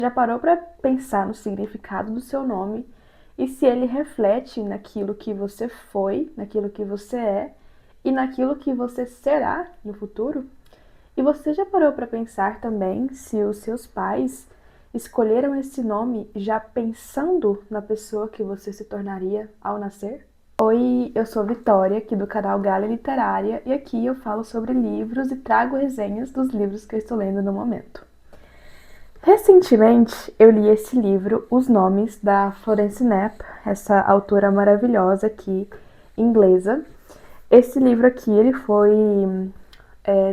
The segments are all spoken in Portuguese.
Já parou para pensar no significado do seu nome e se ele reflete naquilo que você foi, naquilo que você é e naquilo que você será no futuro? E você já parou para pensar também se os seus pais escolheram esse nome já pensando na pessoa que você se tornaria ao nascer? Oi, eu sou Vitória, aqui do canal Galha Literária, e aqui eu falo sobre livros e trago resenhas dos livros que eu estou lendo no momento. Recentemente, eu li esse livro, Os Nomes, da Florence Knapp, essa autora maravilhosa aqui, inglesa. Esse livro aqui, ele foi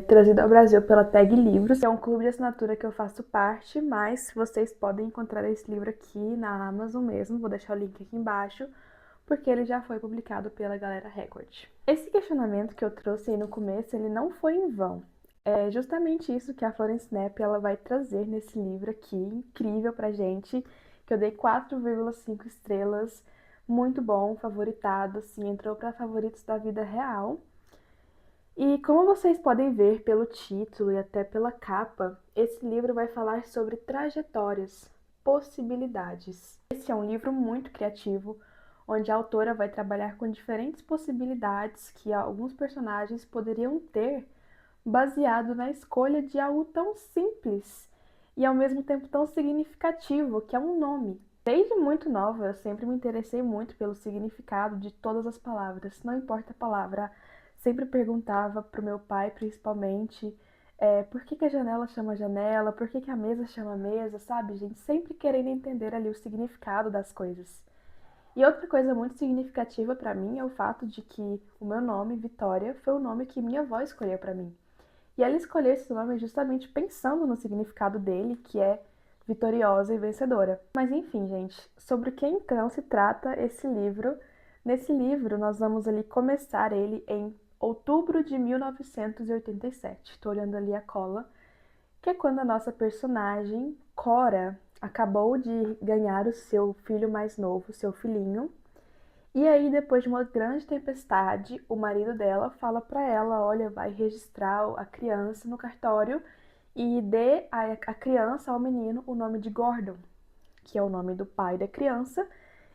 trazido ao Brasil pela Tag Livros, que é um clube de assinatura que eu faço parte, mas vocês podem encontrar esse livro aqui na Amazon mesmo, vou deixar o link aqui embaixo, porque ele já foi publicado pela Galera Record. Esse questionamento que eu trouxe aí no começo, ele não foi em vão. É justamente isso que a Florence Knapp ela vai trazer nesse livro aqui, incrível pra gente, que eu dei 4,5 estrelas, muito bom, favoritado, assim, entrou para favoritos da vida real. E como vocês podem ver pelo título e até pela capa, esse livro vai falar sobre trajetórias, possibilidades. Esse é um livro muito criativo, onde a autora vai trabalhar com diferentes possibilidades que alguns personagens poderiam ter baseado na escolha de algo tão simples e ao mesmo tempo tão significativo, que é um nome. Desde muito nova, eu sempre me interessei muito pelo significado de todas as palavras, não importa a palavra. Sempre perguntava pro meu pai, principalmente, por que a janela chama janela, por que a mesa chama mesa, sabe, gente? Sempre querendo entender ali o significado das coisas. E outra coisa muito significativa para mim é o fato de que o meu nome, Vitória, foi o nome que minha avó escolheu para mim. E ela escolheu esse nome justamente pensando no significado dele, que é vitoriosa e vencedora. Mas enfim, gente, sobre o que então se trata esse livro? Nesse livro, nós vamos ali começar ele em outubro de 1987. Estou olhando ali a cola, que é quando a nossa personagem, Cora, acabou de ganhar o seu filho mais novo, seu filhinho. E aí, depois de uma grande tempestade, o marido dela fala para ela, olha, vai registrar a criança no cartório e dê a criança, ao menino, o nome de Gordon, que é o nome do pai da criança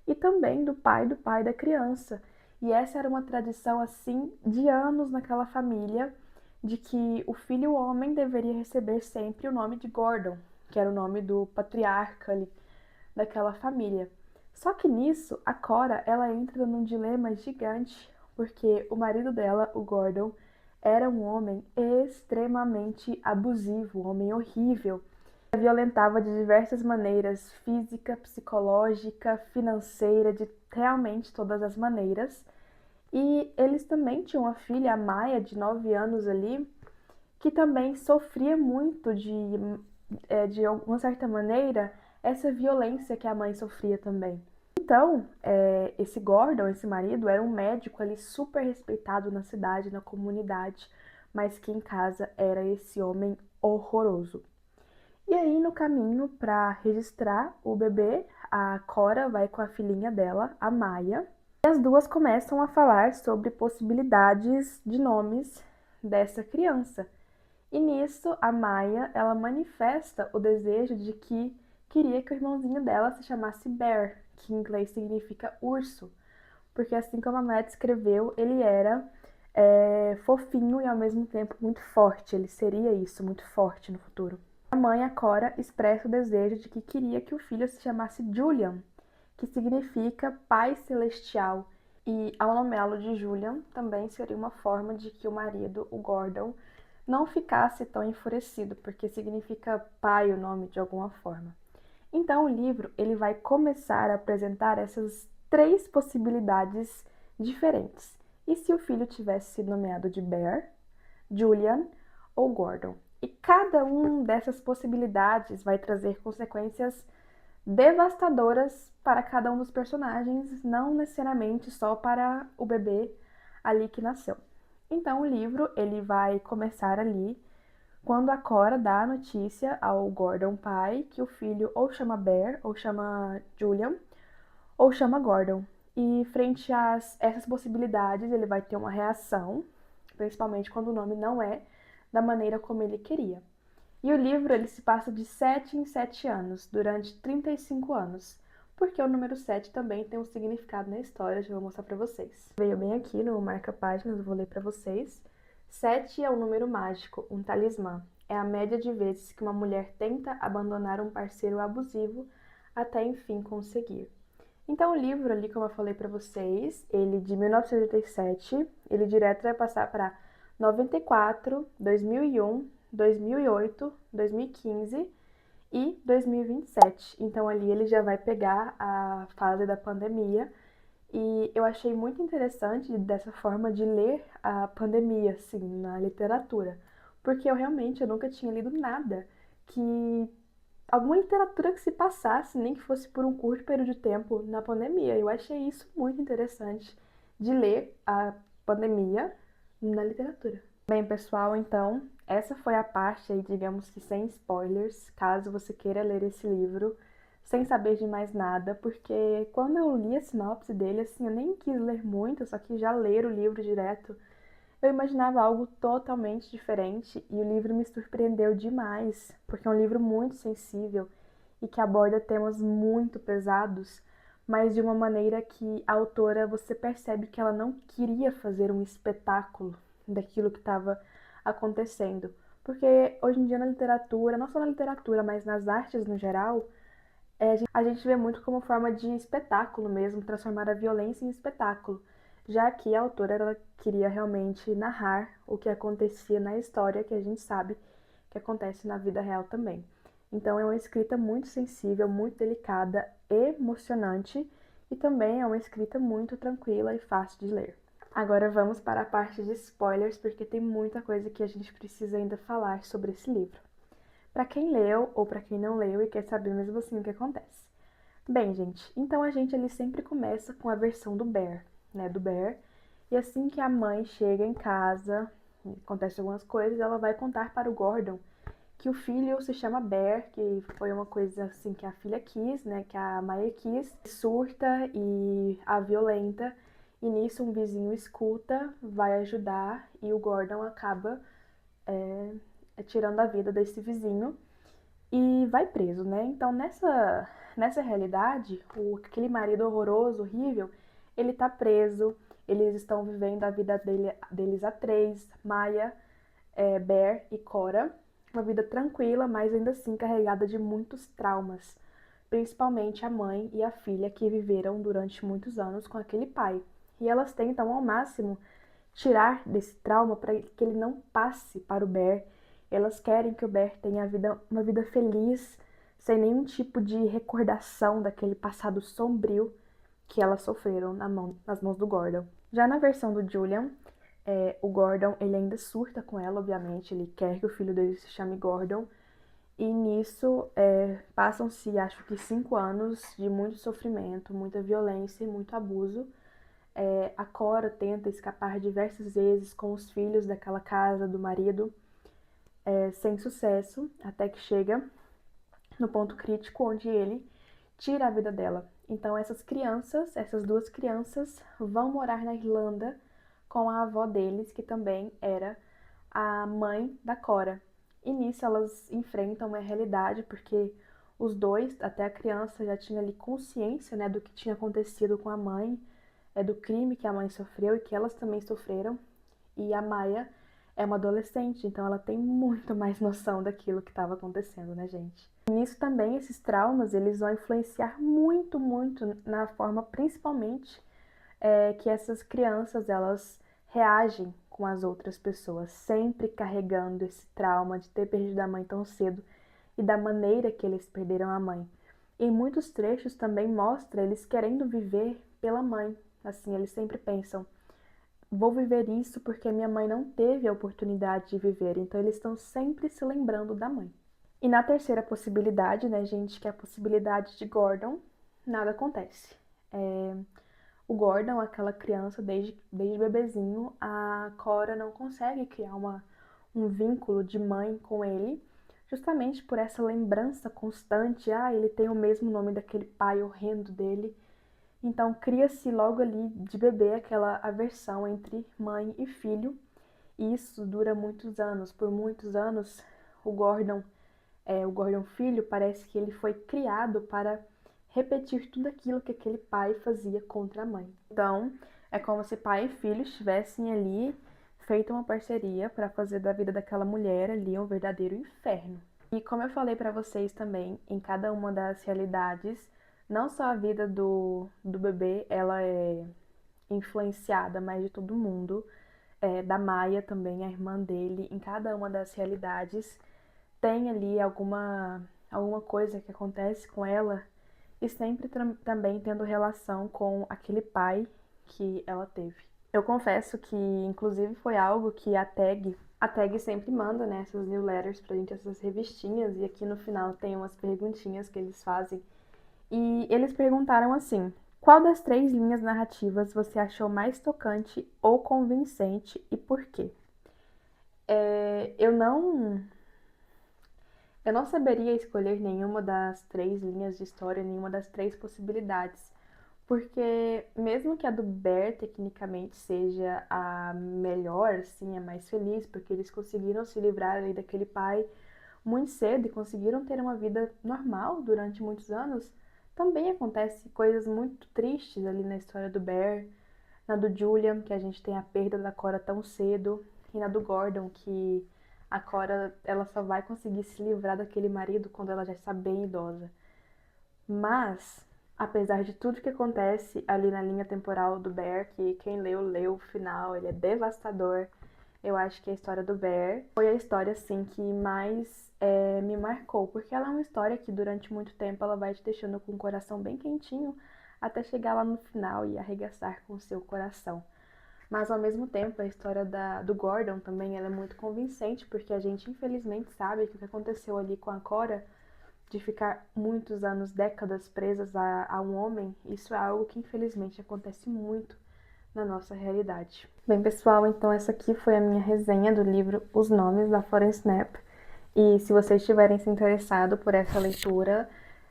e também do pai da criança. E essa era uma tradição, assim, de anos naquela família, de que o filho homem deveria receber sempre o nome de Gordon, que era o nome do patriarca ali, daquela família. Só que nisso, a Cora, ela entra num dilema gigante, porque o marido dela, o Gordon, era um homem extremamente abusivo, um homem horrível. A violentava de diversas maneiras, física, psicológica, financeira, de realmente todas as maneiras. E eles também tinham uma filha, a Maia, de 9 anos ali, que também sofria muito de alguma certa maneira, essa violência que a mãe sofria também. Então, esse Gordon, esse marido, era um médico ali super respeitado na cidade, na comunidade, mas que em casa era esse homem horroroso. E aí, no caminho para registrar o bebê, a Cora vai com a filhinha dela, a Maia, e as duas começam a falar sobre possibilidades de nomes dessa criança. E nisso, a Maia, ela manifesta o desejo de que queria que o irmãozinho dela se chamasse Bear, que em inglês significa urso, porque assim como a Maia descreveu, ele era fofinho e ao mesmo tempo muito forte, ele seria isso, muito forte no futuro. A mãe, a Cora, expressa o desejo de que queria que o filho se chamasse Julian, que significa Pai Celestial, e ao nomeá-lo de Julian também seria uma forma de que o marido, o Gordon, não ficasse tão enfurecido, porque significa pai o nome de alguma forma. Então o livro ele vai começar a apresentar essas três possibilidades diferentes. E se o filho tivesse sido nomeado de Bear, Julian ou Gordon? E cada uma dessas possibilidades vai trazer consequências devastadoras para cada um dos personagens, não necessariamente só para o bebê ali que nasceu. Então o livro ele vai começar ali quando a Cora dá a notícia ao Gordon pai que o filho ou chama Bear, ou chama Julian, ou chama Gordon. E frente a essas possibilidades, ele vai ter uma reação, principalmente quando o nome não é da maneira como ele queria. E o livro ele se passa de 7 em 7 anos, durante 35 anos. Porque o número 7 também tem um significado na história, já vou mostrar pra vocês. Veio bem aqui no marca-páginas, eu vou ler pra vocês. 7 é um número mágico, um talismã. É a média de vezes que uma mulher tenta abandonar um parceiro abusivo até enfim conseguir. Então o livro ali, como eu falei pra vocês, ele de 1987, ele direto vai passar para 94, 2001, 2008, 2015 e 2027. Então ali ele já vai pegar a fase da pandemia e eu achei muito interessante dessa forma de ler a pandemia, assim, na literatura, porque eu nunca tinha lido nada que alguma literatura que se passasse, nem que fosse por um curto período de tempo na pandemia. Eu achei isso muito interessante de ler a pandemia na literatura. Bem, pessoal, então, essa foi a parte aí, digamos que sem spoilers, caso você queira ler esse livro sem saber de mais nada, porque quando eu li a sinopse dele, assim, eu nem quis ler muito, só que já ler o livro direto, eu imaginava algo totalmente diferente e o livro me surpreendeu demais, porque é um livro muito sensível e que aborda temas muito pesados, mas de uma maneira que a autora você percebe que ela não queria fazer um espetáculo daquilo que estava acontecendo. Porque hoje em dia na literatura, não só na literatura, mas nas artes no geral, a gente vê muito como forma de espetáculo mesmo, transformar a violência em espetáculo. Já que a autora ela queria realmente narrar o que acontecia na história, que a gente sabe que acontece na vida real também. Então é uma escrita muito sensível, muito delicada, emocionante e também é uma escrita muito tranquila e fácil de ler. Agora vamos para a parte de spoilers, porque tem muita coisa que a gente precisa ainda falar sobre esse livro. Para quem leu ou para quem não leu e quer saber mesmo assim o que acontece. Bem, gente, então a gente ali sempre começa com a versão do Bear, né, do Bear. E assim que a mãe chega em casa, acontece algumas coisas, ela vai contar para o Gordon que o filho se chama Bear, que foi uma coisa assim que a filha quis, né, que a Maya quis, surta e a violenta. E nisso um vizinho escuta, vai ajudar e o Gordon acaba tirando a vida desse vizinho e vai preso, né? Então nessa realidade, aquele marido horroroso, horrível, ele tá preso, eles estão vivendo a vida deles a três, Maya, Bear e Cora, uma vida tranquila, mas ainda assim carregada de muitos traumas, principalmente a mãe e a filha que viveram durante muitos anos com aquele pai. E elas tentam ao máximo tirar desse trauma para que ele não passe para o Bear. Elas querem que o Bear tenha uma vida feliz, sem nenhum tipo de recordação daquele passado sombrio que elas sofreram nas mãos do Gordon. Já na versão do Julian, o Gordon ele ainda surta com ela, obviamente, ele quer que o filho dele se chame Gordon. E nisso passam-se, acho que 5 anos de muito sofrimento, muita violência e muito abuso. A Cora tenta escapar diversas vezes com os filhos daquela casa do marido, sem sucesso, até que chega no ponto crítico onde ele tira a vida dela. Então essas duas crianças, vão morar na Irlanda com a avó deles, que também era a mãe da Cora. E nisso elas enfrentam uma realidade, porque os dois, até a criança, já tinha ali consciência, né, do que tinha acontecido com a mãe, do crime que a mãe sofreu e que elas também sofreram. E a Maya é uma adolescente, então ela tem muito mais noção daquilo que estava acontecendo, né, gente? E nisso também, esses traumas, eles vão influenciar muito, muito na forma, principalmente, que essas crianças, elas reagem com as outras pessoas, sempre carregando esse trauma de ter perdido a mãe tão cedo e da maneira que eles perderam a mãe. Em muitos trechos também mostra eles querendo viver pela mãe. Assim, eles sempre pensam, vou viver isso porque minha mãe não teve a oportunidade de viver, então eles estão sempre se lembrando da mãe. E na terceira possibilidade, né, gente, que é a possibilidade de Gordon, nada acontece. O Gordon, aquela criança, desde bebezinho, a Cora não consegue criar um vínculo de mãe com ele, justamente por essa lembrança constante, ele tem o mesmo nome daquele pai horrendo dele. Então cria-se logo ali de bebê aquela aversão entre mãe e filho, e isso dura muitos anos. Por muitos anos, o Gordon filho, parece que ele foi criado para repetir tudo aquilo que aquele pai fazia contra a mãe. Então, é como se pai e filho estivessem ali feito uma parceria para fazer da vida daquela mulher ali um verdadeiro inferno. E como eu falei para vocês também, em cada uma das realidades, não só a vida do bebê, ela é influenciada mais de todo mundo, da Maia também, a irmã dele, em cada uma das realidades tem ali alguma coisa que acontece com ela e sempre também tendo relação com aquele pai que ela teve. Eu confesso que, inclusive, foi algo que a tag sempre manda, né, essas newsletters pra gente, essas revistinhas, e aqui no final tem umas perguntinhas que eles fazem. E eles perguntaram assim: qual das 3 linhas narrativas você achou mais tocante ou convincente e por quê? Eu não saberia escolher nenhuma das 3 linhas de história, nenhuma das 3 possibilidades, porque mesmo que a do Bear tecnicamente seja a melhor, sim, a mais feliz, porque eles conseguiram se livrar ali daquele pai muito cedo e conseguiram ter uma vida normal durante muitos anos, também acontece coisas muito tristes ali na história do Bear, na do Julian, que a gente tem a perda da Cora tão cedo, e na do Gordon, que a Cora ela só vai conseguir se livrar daquele marido quando ela já está bem idosa. Mas, apesar de tudo que acontece ali na linha temporal do Bear, que quem leu o final, ele é devastador. Eu acho que a história do Bear foi a história, assim, que mais me marcou. Porque ela é uma história que durante muito tempo ela vai te deixando com o coração bem quentinho até chegar lá no final e arregaçar com o seu coração. Mas ao mesmo tempo, a história do Gordon também ela é muito convincente, porque a gente infelizmente sabe que o que aconteceu ali com a Cora de ficar muitos anos, décadas presas a um homem, isso é algo que infelizmente acontece muito na nossa realidade. Bem, pessoal, então essa aqui foi a minha resenha do livro Os Nomes da Florence Knapp. E se vocês estiverem se interessado por essa leitura,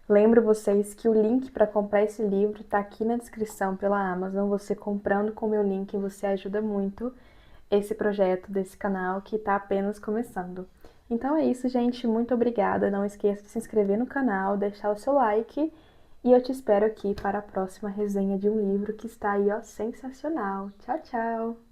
lembro vocês que o link para comprar esse livro está aqui na descrição pela Amazon. Você comprando com o meu link, você ajuda muito esse projeto desse canal que está apenas começando. Então é isso, gente. Muito obrigada. Não esqueça de se inscrever no canal, deixar o seu like. E eu te espero aqui para a próxima resenha de um livro que está aí, ó, sensacional. Tchau, tchau!